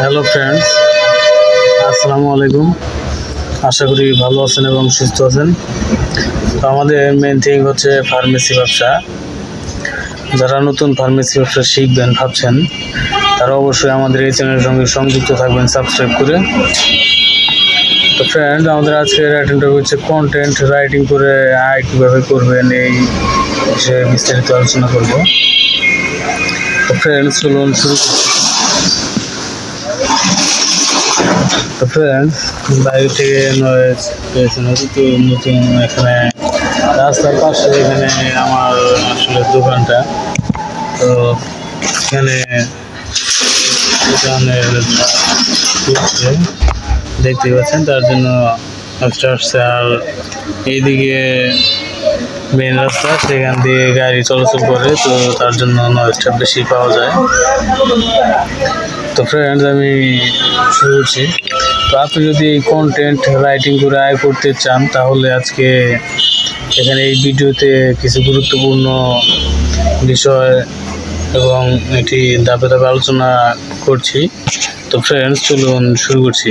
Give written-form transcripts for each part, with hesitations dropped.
Hello friends, আসসালামু আলাইকুম। আশা করি ভালো আছেন এবং সুস্থ আছেন। তো আমাদের মেন থিং হচ্ছে ফার্মেসি ব্যবসা। যারা নতুন ফার্মেসি ব্যবসা শিখবেন ভাবছেন, তারা অবশ্যই আমাদের এই চ্যানেলের সঙ্গে সংযুক্ত থাকবেন সাবস্ক্রাইব করে। তো ফ্রেন্ড, আমাদের আজকের আইটেমটা হচ্ছে কন্টেন্ট রাইটিং করে আয় কীভাবে করবেন, এই বিষয়ে বিস্তারিত আলোচনা করব। তো ফ্রেন্ডস, চলুন শুরু করছি। তো ফ্রেন্ডস, বাইরে থেকে নয়েজ পেয়েছেন হয়তো। তো নতুন এখানে রাস্তার পাশে এখানে আমার আসলে দোকানটা। তো এখানে দোকানের দেখতে পাচ্ছেন, তার জন্য আসতে আসছে। আর এইদিকে মেন রাস্তা, সেখান দিয়ে গাড়ি চলাচল করে, তো তার জন্য নয়েজটা বেশি পাওয়া যায়। তো ফ্রেন্ডস, আমি শুরু করছি। তো আপনি যদি কন্টেন্ট রাইটিং করে আয় করতে চান, তাহলে আজকে এখানে এই ভিডিওতে কিছু গুরুত্বপূর্ণ বিষয় এবং এটি ধাপে ধাপে আলোচনা করছি। তো ফ্রেন্ডস, চলুন শুরু করছি।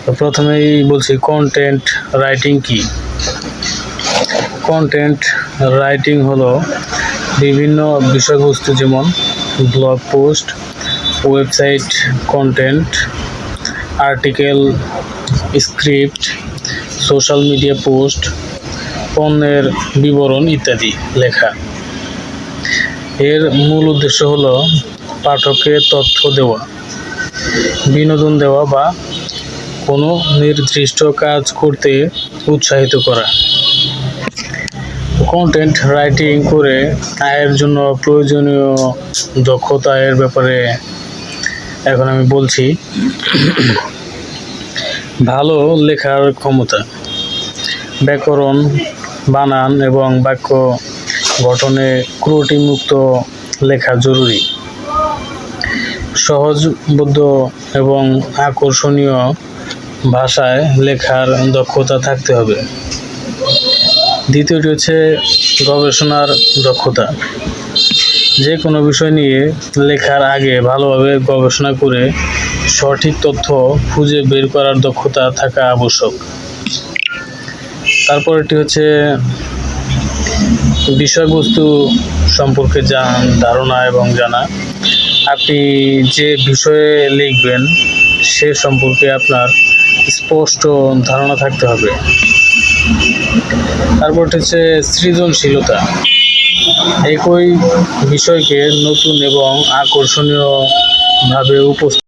তো প্রথমেই বলছি, কন্টেন্ট রাইটিং কি। কন্টেন্ট রাইটিং হলো বিভিন্ন বিষয়বস্তু, যেমন blog post, website content, article, script, social media post, পণ্যের বিবরণ ইত্যাদি লেখা। এর মূল উদ্দেশ্য হলো পাঠককে তথ্য দেওয়া, বিনোদন দেওয়া বা কোনো নির্দিষ্ট কাজ করতে উৎসাহিত করা। কন্টেন্ট রাইটিং করে আয়ের জন্য প্রয়োজনীয় দক্ষতা এর ব্যাপারে এখন আমি বলছি। ভালো লেখার ক্ষমতা, ব্যাকরণ, বানান এবং বাক্য গঠনে ত্রুটিমুক্ত লেখা জরুরি। সহজবোধ্য এবং আকর্ষণীয় ভাষায় লেখার দক্ষতা থাকতে হবে। দ্বিতীয়টি হচ্ছে গবেষণার দক্ষতা। যে কোনো বিষয় নিয়ে লেখার আগে ভালোভাবে গবেষণা করে সঠিক তথ্য খুঁজে বের করার দক্ষতা থাকা আবশ্যক। তারপরটি হচ্ছে বিষয়বস্তু সম্পর্কে ধারণা এবং জানা। আপনি যে বিষয়ে লিখবেন সে সম্পর্কে আপনার স্পষ্ট ধারণা থাকতে হবে। তারপরটি হচ্ছে সৃজনশীলতা। একই বিষয়কে নতুন এবং আকর্ষণীয়ভাবে উপস্থাপন